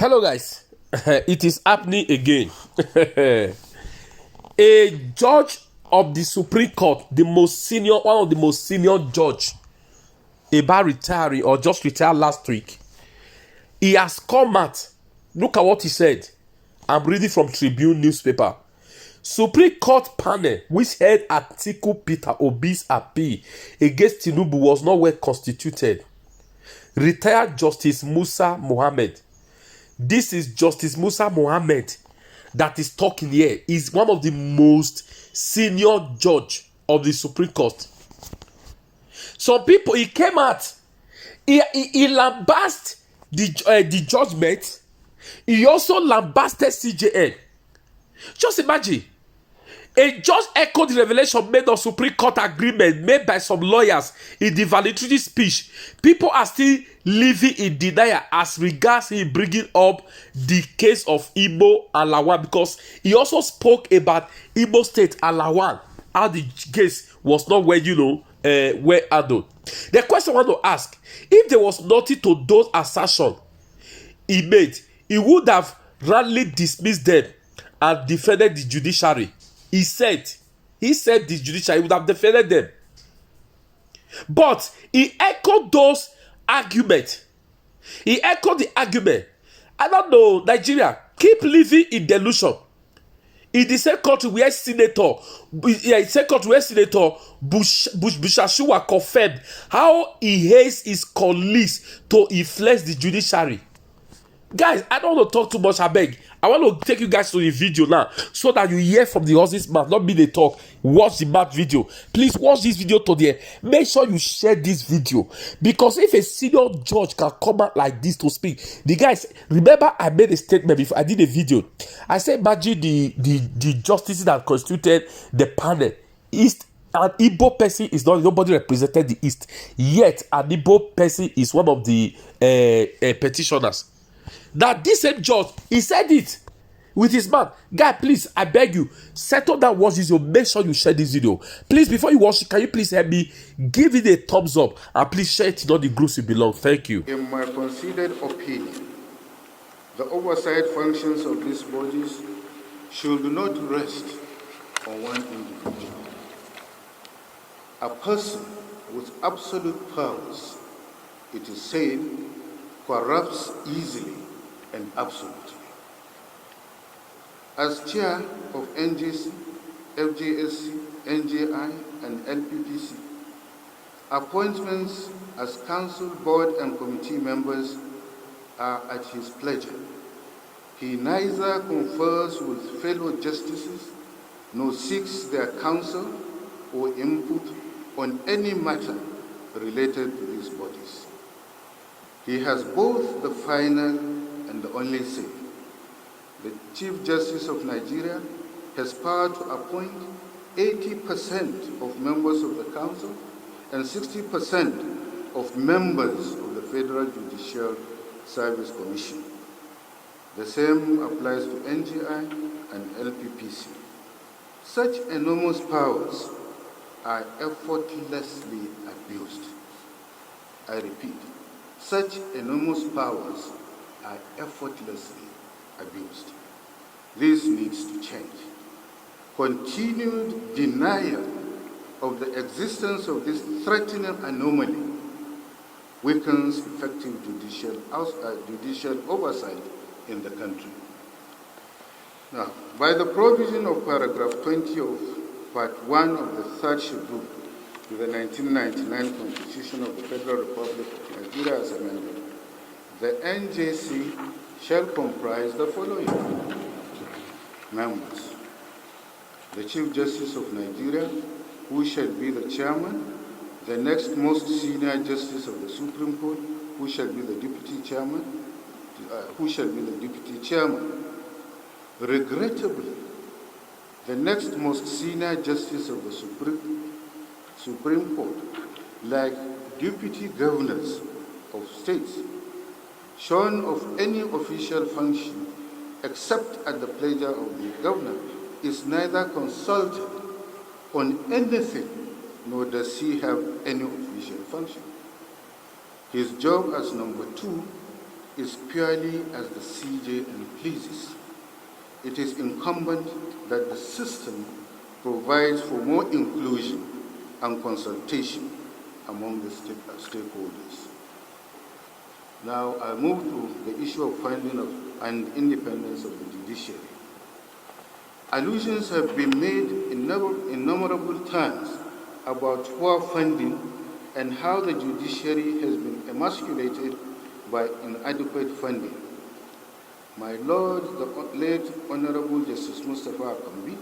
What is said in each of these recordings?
Hello guys, it is happening again. A judge of the Supreme Court, one of the most senior judge, about retiring or just retired last week, he has come out. Look at what he said. I'm reading from Tribune newspaper. Supreme Court panel which heard Atiku Peter Obi's appeal against Tinubu was not well constituted. Retired Justice Musa Mohammed. This is Justice Musa Mohammed that is talking here. He's one of the most senior judge of the Supreme Court. Some people, he came out, he lambasted the judgment. He also lambasted CJN. Just imagine, a judge echoed the revelation made of Supreme Court agreement made by some lawyers in the valedictory speech. People are still living in denial as regards him bringing up the case of Igbo and Lawan, because he also spoke about Igbo State and Lawan, how the case was not well handled. The question I want to ask, if there was nothing to those assertions he made, he would have roundly dismissed them and defended the judiciary. He said the judiciary would have defended them. But he echoed those arguments. He echoed the argument. I don't know, Nigeria, keep living in delusion. In the same country where Senator Bushashua confirmed how he hates his colleagues to influence the judiciary. Guys, I don't want to talk too much, I beg. I want to take you guys to the video now so that you hear from the horse's mouth, not me they talk. Watch the mouth video. Please watch this video to the end. Make sure you share this video, because if a senior judge can come out like this to speak, the guys, remember I made a statement before I did a video. I said, imagine the justices that constituted the panel. East, an Igbo person is nobody represented the East. Yet an Igbo person is one of the petitioners. That this same judge, he said it with his mouth. Guy, please, I beg you, settle that, watch this video. Make sure you share this video. Please, before you watch it, can you please help me give it a thumbs up and please share it in all the groups you belong. Thank you. In my considered opinion, the oversight functions of these bodies should not rest on one individual. A person with absolute powers, it is said, corrupts easily and absolutely. As chair of NJC, FJSC, NJI, and LPPC, appointments as council, board, and committee members are at his pleasure. He neither confers with fellow justices nor seeks their counsel or input on any matter related to these bodies. He has both the final and the only say. The Chief Justice of Nigeria has power to appoint 80% of members of the Council and 60% of members of the Federal Judicial Service Commission. The same applies to NGI and LPPC. Such enormous powers are effortlessly abused. I repeat, such enormous powers are effortlessly abused. This needs to change. Continued denial of the existence of this threatening anomaly weakens effective judicial oversight in the country. Now, by the provision of paragraph 20 of Part 1 of the third schedule to the 1999 Constitution of the Federal Republic of Nigeria as amended, the NJC shall comprise the following members: the Chief Justice of Nigeria, who shall be the chairman; the next most senior justice of the Supreme Court, who shall be the deputy chairman, Regrettably, the next most senior justice of the Supreme Court, like deputy governors of states, shorn of any official function except at the pleasure of the governor, is neither consulted on anything nor does he have any official function. His job as number 2 is purely as the CJN pleases. It is incumbent that the system provides for more inclusion and consultation among the stakeholders. Now I move to the issue of funding and independence of the judiciary. Allusions have been made in innumerable times about poor funding and how the judiciary has been emasculated by inadequate funding. My Lord, the late Honorable Justice Mustafa Akambi,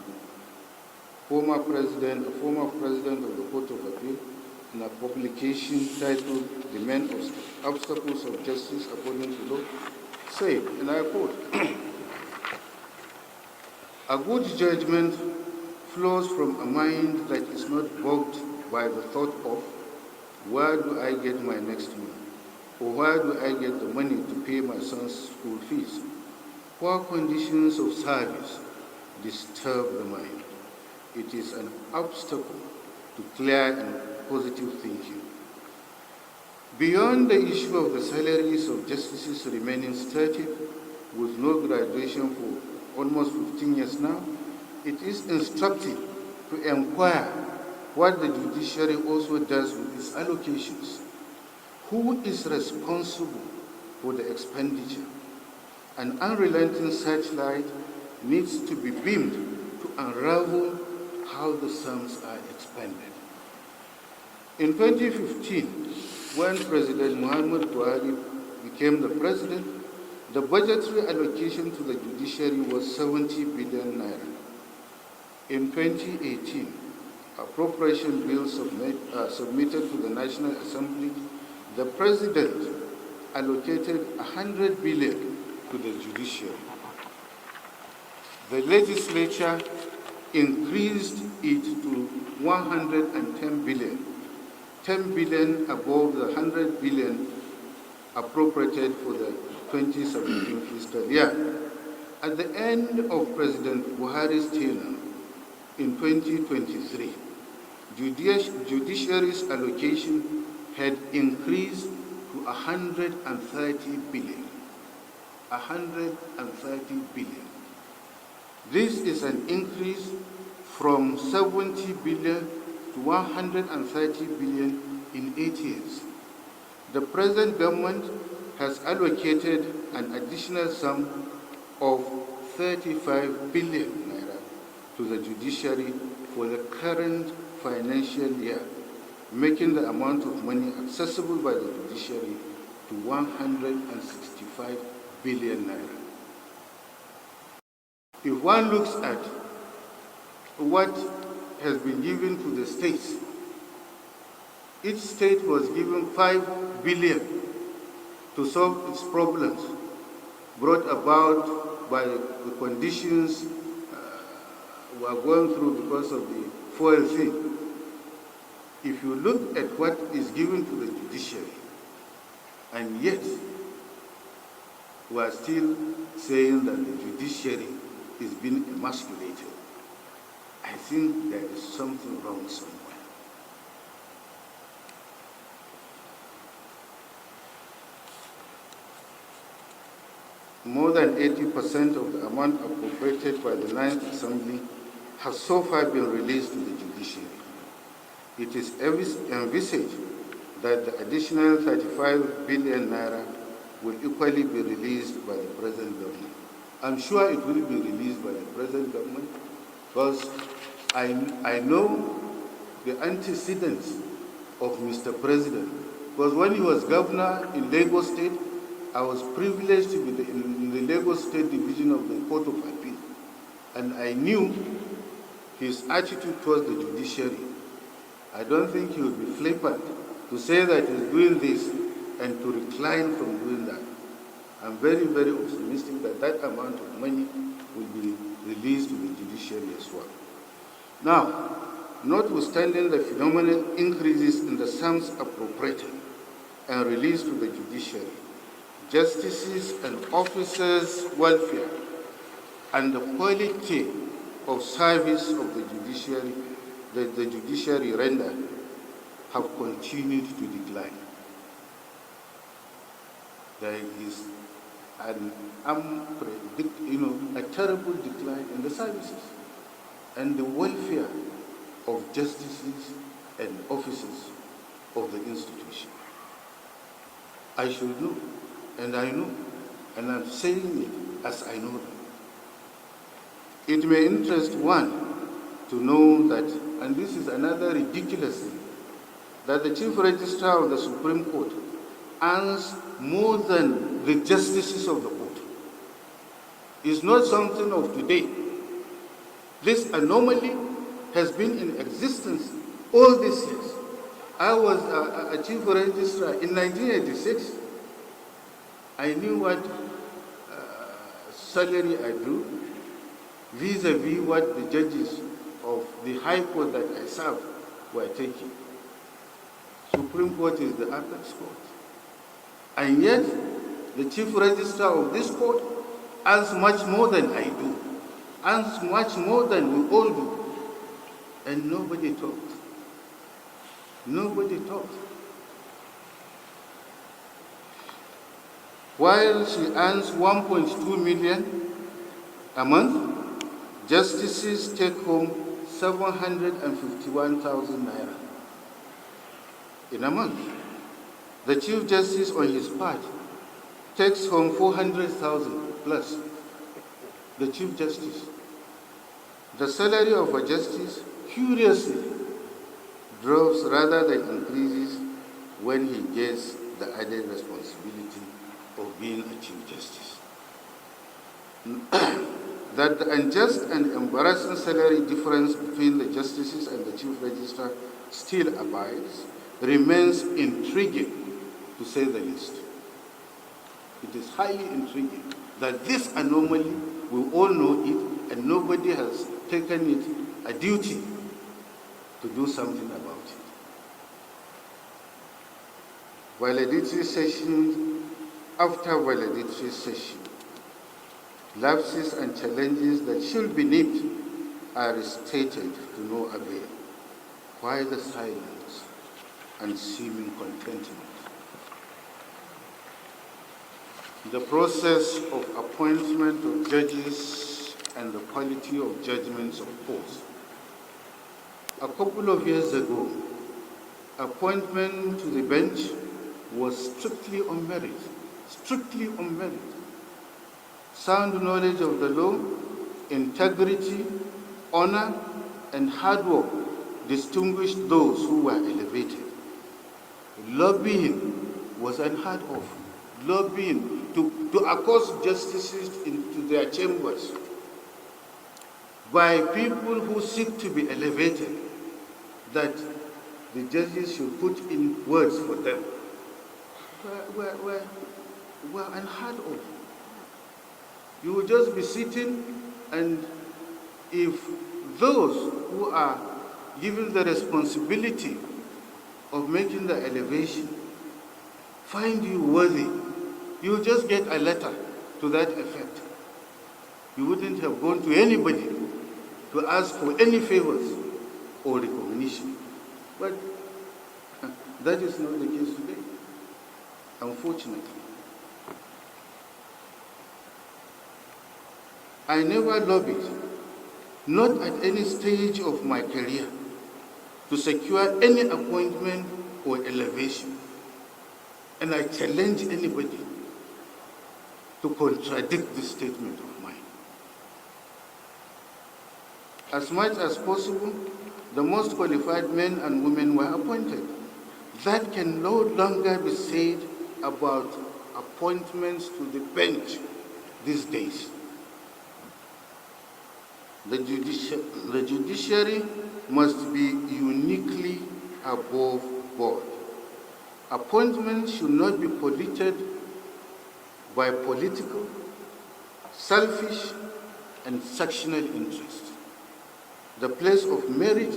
former president of the Court of Appeal, in a publication titled The Men Obstacles of Justice According to Law, said, and I quote, "A good judgment flows from a mind that is not bogged by the thought of, where do I get my next meal? Or where do I get the money to pay my son's school fees? Poor conditions of service disturb the mind. It is an obstacle to clear and positive thinking. Beyond the issue of the salaries of justices remaining static with no graduation for almost 15 years now, it is instructive to inquire what the judiciary also does with its allocations. Who is responsible for the expenditure? An unrelenting searchlight needs to be beamed to unravel how the sums are expended. In 2015, when President Muhammad Buhari became the president, the budgetary allocation to the judiciary was 70 billion naira. In 2018, appropriation bills submitted to the National Assembly, the president allocated 100 billion to the judiciary. The legislature increased it to 110 billion, 10 billion above the 100 billion appropriated for the 2017 fiscal year. At the end of President Buhari's tenure in 2023, judiciary's allocation had increased to 130 billion. 130 billion. This is an increase from 70 billion to 130 billion in 8 years. The present government has allocated an additional sum of 35 billion naira to the judiciary for the current financial year, making the amount of money accessible by the judiciary to 165 billion naira. If one looks at what has been given to the states, each state was given 5 billion to solve its problems brought about by the conditions we are going through because of the fuel thing. If you look at what is given to the judiciary, and yet we are still saying that the judiciary is being emasculated, I think there is something wrong somewhere. More than 80% of the amount appropriated by the Ninth Assembly has so far been released to the judiciary. It is envisaged that the additional 35 billion naira will equally be released by the present government. I'm sure it will be released by the present government because I know the antecedents of Mr. President. Because when he was governor in Lagos State, I was privileged to be in the Lagos State Division of the Court of Appeal. And I knew his attitude towards the judiciary. I don't think he would be flippant to say that he's doing this and to recline from doing that. I'm very, very optimistic that that amount of money will be released to the judiciary as well. Now, notwithstanding the phenomenal increases in the sums appropriated and released to the judiciary, justices and officers' welfare and the quality of service of the judiciary that the judiciary render have continued to decline. There is an a terrible decline in the services and the welfare of justices and officers of the institution. I should know, and I know, and I'm saying it as I know them. It may interest one to know that, and this is another ridiculous thing, that the Chief Registrar of the Supreme Court earns more than the justices of the court. It's not something of today. This anomaly has been in existence all these years. I was a Chief Registrar in 1986. I knew what salary I drew vis-a-vis what the judges of the High Court that I served were taking. Supreme Court is the apex court. And yet, the Chief Registrar of this court earns much more than I do, earns much more than we all do. And nobody talks. Nobody talks. While she earns 1.2 million a month, justices take home 751,000 naira in a month. The Chief Justice, on his part, takes home 400,000 plus. The Chief Justice. The salary of a justice, curiously, drops rather than increases when he gets the added responsibility of being a Chief Justice. That the unjust and embarrassing salary difference between the justices and the Chief Registrar still abides remains intriguing, to say the least. It is highly intriguing that this anomaly, we all know it, and nobody has taken it a duty to do something about it. Valedictory session after valedictory session, lapses and challenges that should be nipped are restated to no avail. Why the silence and seeming contentment? The process of appointment of judges and the quality of judgments, of course. A couple of years ago, appointment to the bench was strictly on merit, strictly on merit. Sound knowledge of the law, integrity, honor, and hard work distinguished those who were elevated. Lobbying was unheard of. Lobbying to accost justices into their chambers by people who seek to be elevated, that the judges should put in words for them, were unheard of. You will just be sitting, and if those who are given the responsibility of making the elevation find you worthy, you will just get a letter to that effect. You wouldn't have gone to anybody to ask for any favors or recognition. But that is not the case today, unfortunately. I never lobbied, not at any stage of my career, to secure any appointment or elevation. And I challenge anybody to contradict this statement of mine. As much as possible, the most qualified men and women were appointed. That can no longer be said about appointments to the bench these days. The judiciary must be uniquely above board. Appointments should not be polluted by political, selfish, and sectional interest. The place of merit,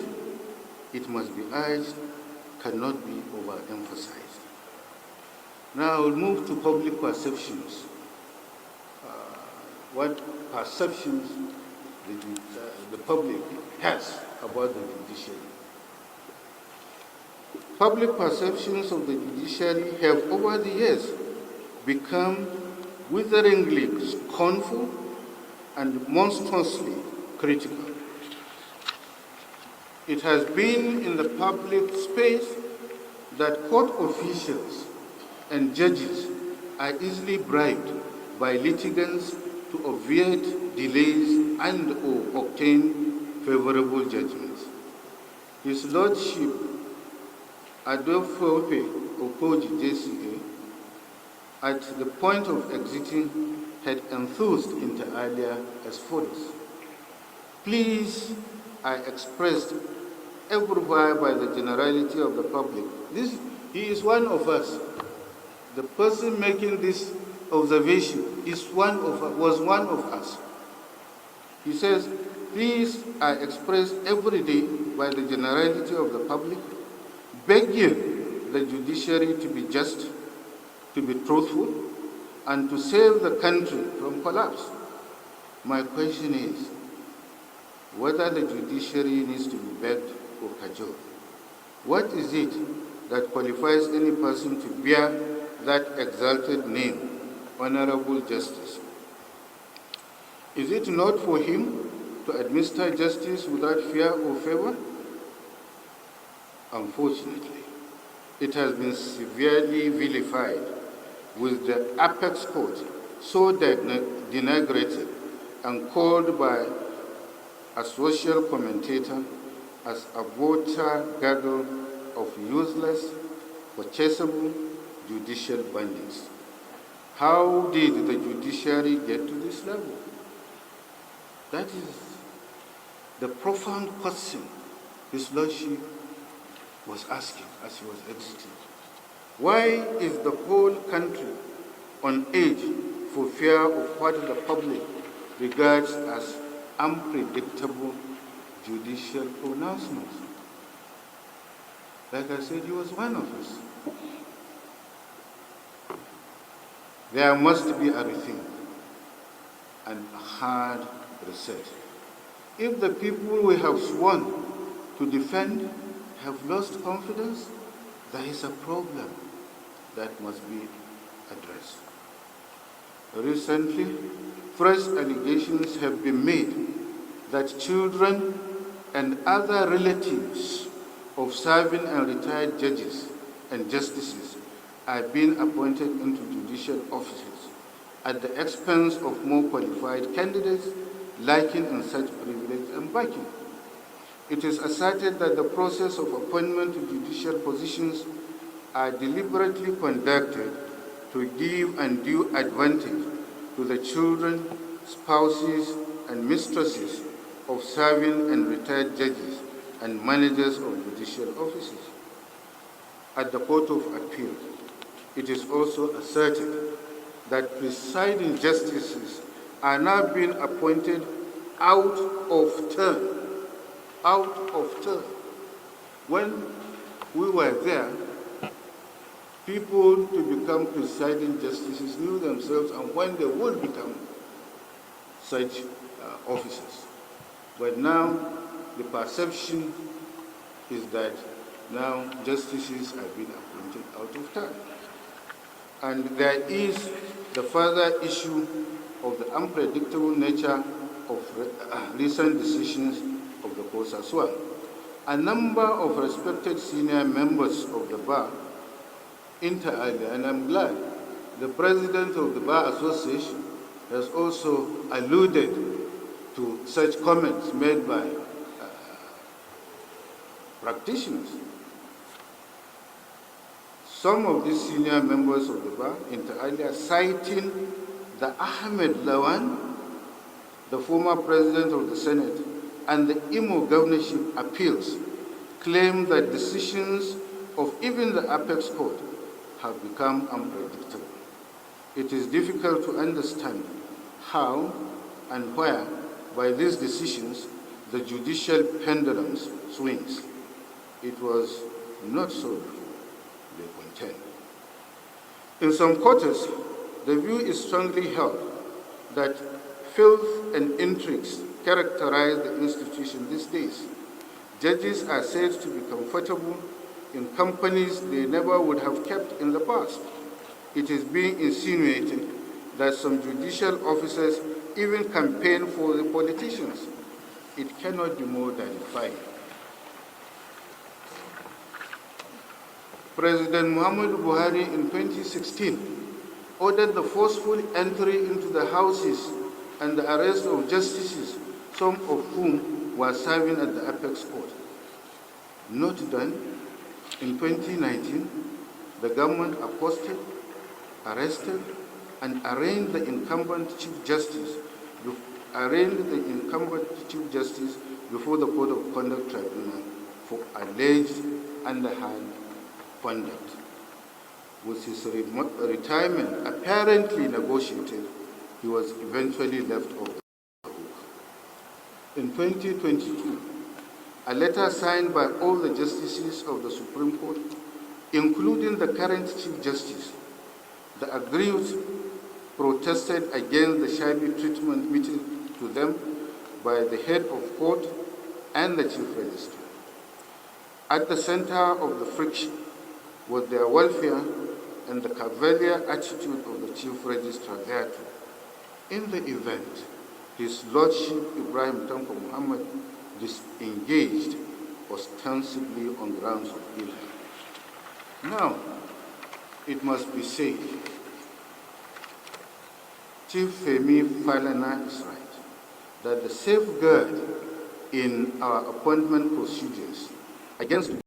it must be urged, cannot be overemphasized. Now I will move to public perceptions. What perceptions the public has about the judiciary. Public perceptions of the judiciary have over the years become witheringly scornful and monstrously critical. It has been in the public space that court officials and judges are easily bribed by litigants to obviate delays and/or obtain favorable judgments. His Lordship Upheld Pablo JCA, at the point of exiting, had enthused inter alia as follows. Please, I expressed everywhere by the generality of the public. He is one of us. The person making this observation was one of us. He says, please, I express every day by the generality of the public, begging the judiciary to be just, to be truthful, and to save the country from collapse. My question is whether the judiciary needs to be begged or cajoled. What is it that qualifies any person to bear that exalted name, Honorable Justice? Is it not for him to administer justice without fear or favor? Unfortunately, it has been severely vilified, with the apex court so denigrated and called by a social commentator as a voter gaggle of useless, purchasable judicial bandits. How did the judiciary get to this level? That is the profound question His Lordship was asking as he was exiting. Why is the whole country on edge for fear of what the public regards as unpredictable judicial pronouncements? Like I said, he was one of us. There must be a rethink and a hard reset. If the people we have sworn to defend have lost confidence, there is a problem that must be addressed. Recently, fresh allegations have been made that children and other relatives of serving and retired judges and justices are being appointed into judicial offices at the expense of more qualified candidates lacking in such privilege and backing. It is asserted that the process of appointment to judicial positions are deliberately conducted to give undue advantage to the children, spouses, and mistresses of serving and retired judges and managers of judicial offices. At the Court of Appeal, it is also asserted that presiding justices are now being appointed out of term. When we were there, people to become presiding justices knew themselves and when they would become such officers. But now the perception is that now justices are being appointed out of term. And there is the further issue of the unpredictable nature of recent decisions of the courts as well. A number of respected senior members of the bar, inter alia, and I'm glad the president of the Bar Association has also alluded to such comments made by practitioners. Some of these senior members of the bar, inter alia, citing the Ahmed Lawan, the former president of the Senate, and the Imo governorship appeals, claim that decisions of even the apex court have become unpredictable. It is difficult to understand how and where, by these decisions, the judicial pendulum swings. It was not so before they contend. In some quarters, the view is strongly held that filth and intrigues characterize the institution these days. Judges are said to be comfortable in companies they never would have kept in the past. It is being insinuated that some judicial officers even campaign for the politicians. It cannot be more than fine. President Muhammadu Buhari in 2016 ordered the forceful entry into the houses and the arrest of justices, some of whom were serving at the Apex Court. Not done. In 2019, the government accosted, arrested, and arraigned the incumbent Chief Justice before the Code of Conduct Tribunal for alleged underhand conduct. With his retirement apparently negotiated, he was eventually left off the hook. In 2022, a letter signed by all the justices of the Supreme Court, including the current Chief Justice, the aggrieved protested against the shabby treatment meted to them by the head of court and the Chief Registrar. At the center of the friction was their welfare and the cavalier attitude of the Chief Registrar thereto. In the event, His Lordship Ibrahim Tanko Muhammad disengaged ostensibly on grounds of ill health. Now, it must be said, Chief Femi Falana is right, that the safeguard in our appointment procedures against